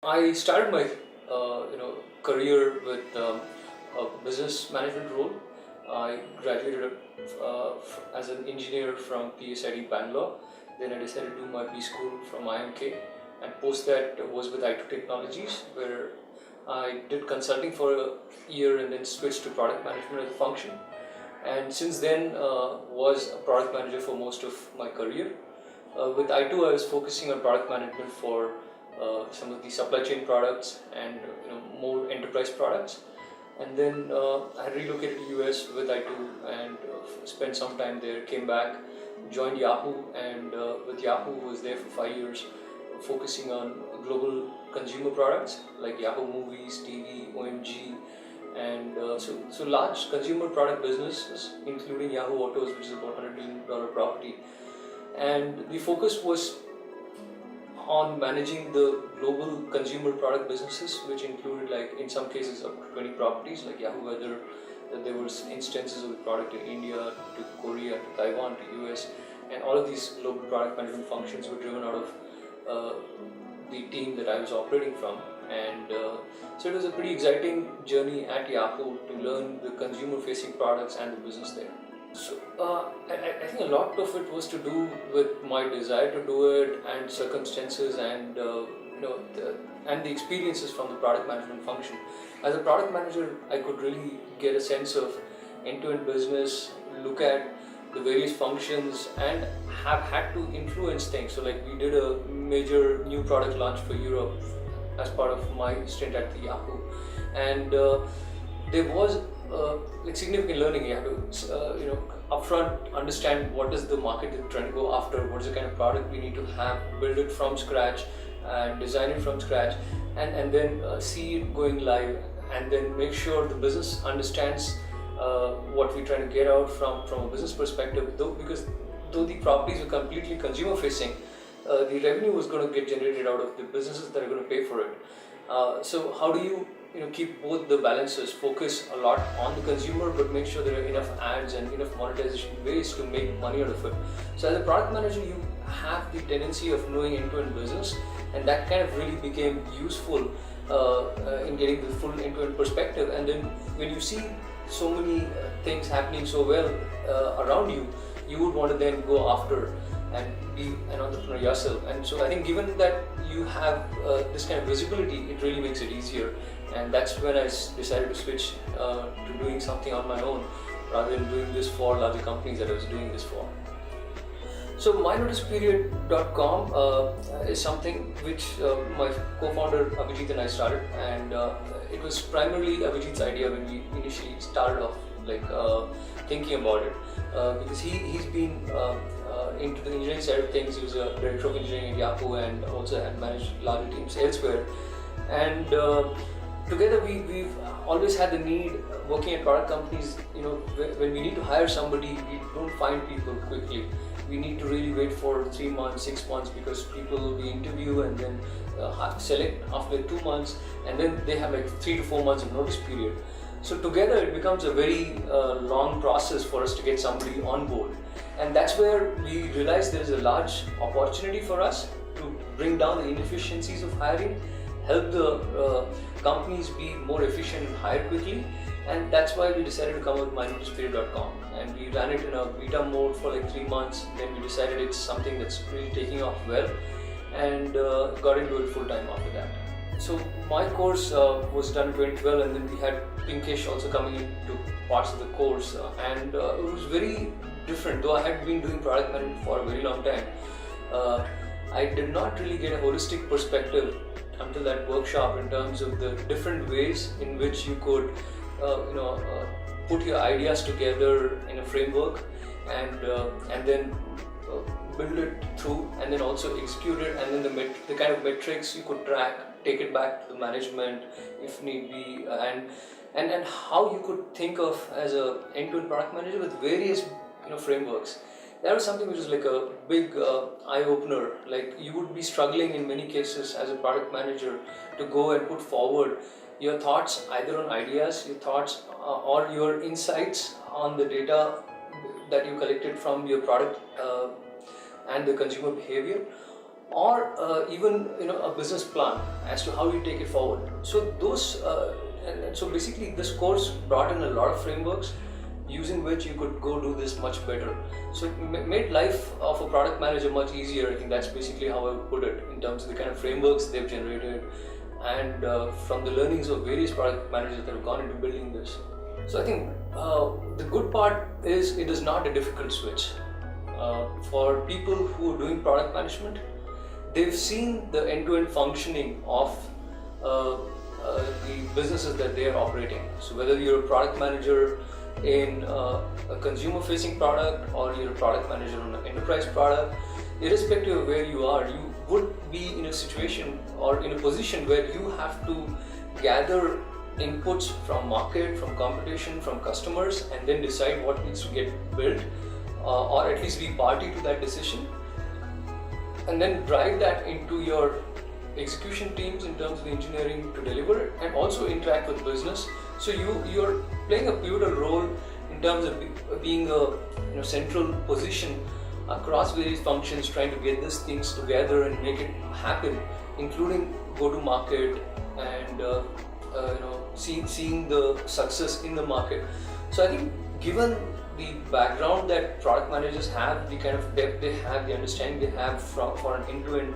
I started my career with a business management role. I graduated as an engineer from PSID Bangalore. Then I decided to do my B school from IMK, and post that was with IT Technologies, where I did consulting for a year and then switched to product management as a function. And since then was a product manager for most of my career. With I2, I was focusing on product management for some of the supply chain products and more enterprise products. And then I relocated to US with I2 and spent some time there. Came back, joined Yahoo, and with Yahoo was there for 5 years, focusing on global consumer products like Yahoo Movies, TV, OMG, and so large consumer product businesses, including Yahoo Autos, which is about $100 million property. And the focus was on managing the global consumer product businesses, which included, like in some cases, up to 20 properties like Yahoo Weather. There was instances of the product in India, to Korea, to Taiwan, to US, and all of these global product management functions were driven out of the team that I was operating from. And so it was a pretty exciting journey at Yahoo to learn the consumer-facing products and the business there. So I think a lot of it was to do with my desire to do it and circumstances and the experiences from the product management function. As a product manager, I could really get a sense of end-to-end business, look at the various functions, and have had to influence things. So like we did a major new product launch for Europe as part of my stint at the Yahoo, and there was significant learning. You have to upfront understand what is the market that you're trying to go after, what is the kind of product we need to have, build it from scratch and design it from scratch, and then see it going live, and then make sure the business understands what we're trying to get out from a business perspective, because the properties are completely consumer facing, the revenue is going to get generated out of the businesses that are going to pay for it. So how do you keep both the balances, focus a lot on the consumer but make sure there are enough ads and enough monetization ways to make money out of it. So as a product manager, you have the tendency of knowing end-to-end business, and that kind of really became useful in getting the full end-to-end perspective. And then when you see so many things happening so well around you, you would want to then go after and be an entrepreneur yourself. And so I think given that you have this kind of visibility, it really makes it easier. And that's when I decided to switch to doing something on my own rather than doing this for larger companies that I was doing this for. So mynoticeperiod.com is something which my co-founder Abhijit and I started, and it was primarily Abhijit's idea when we initially started off thinking about it, because he's been into the engineering side of things. He was a director of engineering at Yahoo and also had managed larger teams elsewhere. And together we've always had the need, working at product companies, when we need to hire somebody, we don't find people quickly. We need to really wait for 3 months, 6 months, because people we interview and then select after 2 months, and then they have 3 to 4 months of notice period. So together it becomes a very long process for us to get somebody on board. And that's where we realized there is a large opportunity for us to bring down the inefficiencies of hiring, help the companies be more efficient and hire quickly. And that's why we decided to come up with mynoticeperiod.com. And we ran it in a beta mode for 3 months. Then we decided it's something that's really taking off well, and got into it full time after that. So my course was done in 2012, and then we had Pinkish also coming into parts of the course, and it was very different. Though I had been doing product management for a very long time, I did not really get a holistic perspective until that workshop in terms of the different ways in which you could put your ideas together in a framework, and then build it through, and then also execute it, and then the kind of metrics you could track, take it back to the management if need be, and how you could think of as a end-to-end product manager with various frameworks. That was something which was like a big eye-opener. Like, you would be struggling in many cases as a product manager to go and put forward your thoughts, either on ideas, your thoughts or your insights on the data that you collected from your product and the consumer behavior, or even a business plan as to how you take it forward. So those and so basically this course brought in a lot of frameworks using which you could go do this much better. So it made life of a product manager much easier. I think that's basically how I would put it in terms of the kind of frameworks they've generated and from the learnings of various product managers that have gone into building this. So I think the good part is it is not a difficult switch. For people who are doing product management, they've seen the end-to-end functioning of the businesses that they are operating. So whether you're a product manager in a consumer-facing product or you're a product manager on an enterprise product, irrespective of where you are, you would be in a situation or in a position where you have to gather inputs from market, from competition, from customers, and then decide what needs to get built, or at least be party to that decision, and then drive that into your execution teams in terms of the engineering to deliver it, and also interact with business. So you're playing a pivotal role in terms of being a central position across various functions, trying to get these things together and make it happen, including go to market and seeing the success in the market. So I think given the background that product managers have, the kind of depth they have, the understanding they have for an end-to-end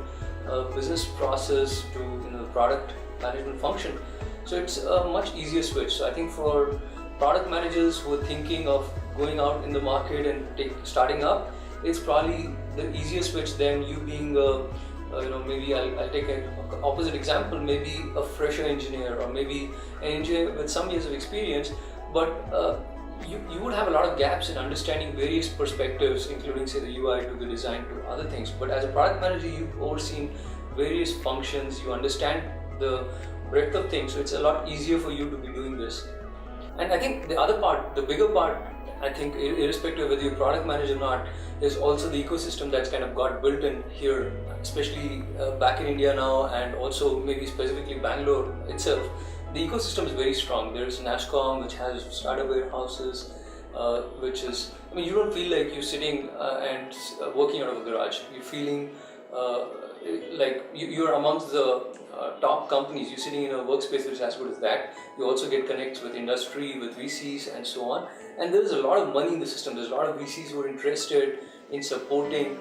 business process to the product management function, so it's a much easier switch. So I think for product managers who are thinking of going out in the market and starting up, it's probably the easier switch than you being maybe I'll take an opposite example, maybe a fresher engineer or maybe an engineer with some years of experience, but you would have a lot of gaps in understanding various perspectives, including say the UI to the design to other things. But as a product manager, you've overseen various functions, you understand the breadth of things, so it's a lot easier for you to be doing this. And I think the other part, the bigger part, I think irrespective of whether you're a product manager or not, is also the ecosystem that's kind of got built in here, especially back in India now, and also maybe specifically Bangalore itself. The ecosystem is very strong. There's NASCOM, which has startup warehouses, which is, you don't feel like you're sitting and working out of a garage. You're feeling like you're amongst the top companies. You're sitting in a workspace which is as good as that. You also get connects with industry, with VCs and so on. And there's a lot of money in the system. There's a lot of VCs who are interested in supporting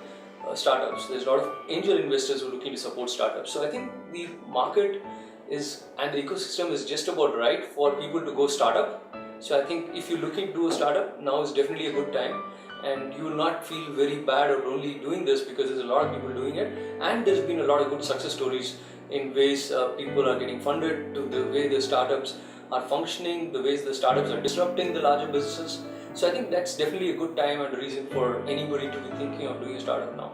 startups. There's a lot of angel investors who are looking to support startups. So I think the market and the ecosystem is just about right for people to go startup. So I think if you're looking to do a startup, now is definitely a good time, and you will not feel very bad or lonely doing this because there's a lot of people doing it, and there's been a lot of good success stories in ways people are getting funded, to the way the startups are functioning, the ways the startups are disrupting the larger businesses. So I think that's definitely a good time and a reason for anybody to be thinking of doing a startup now.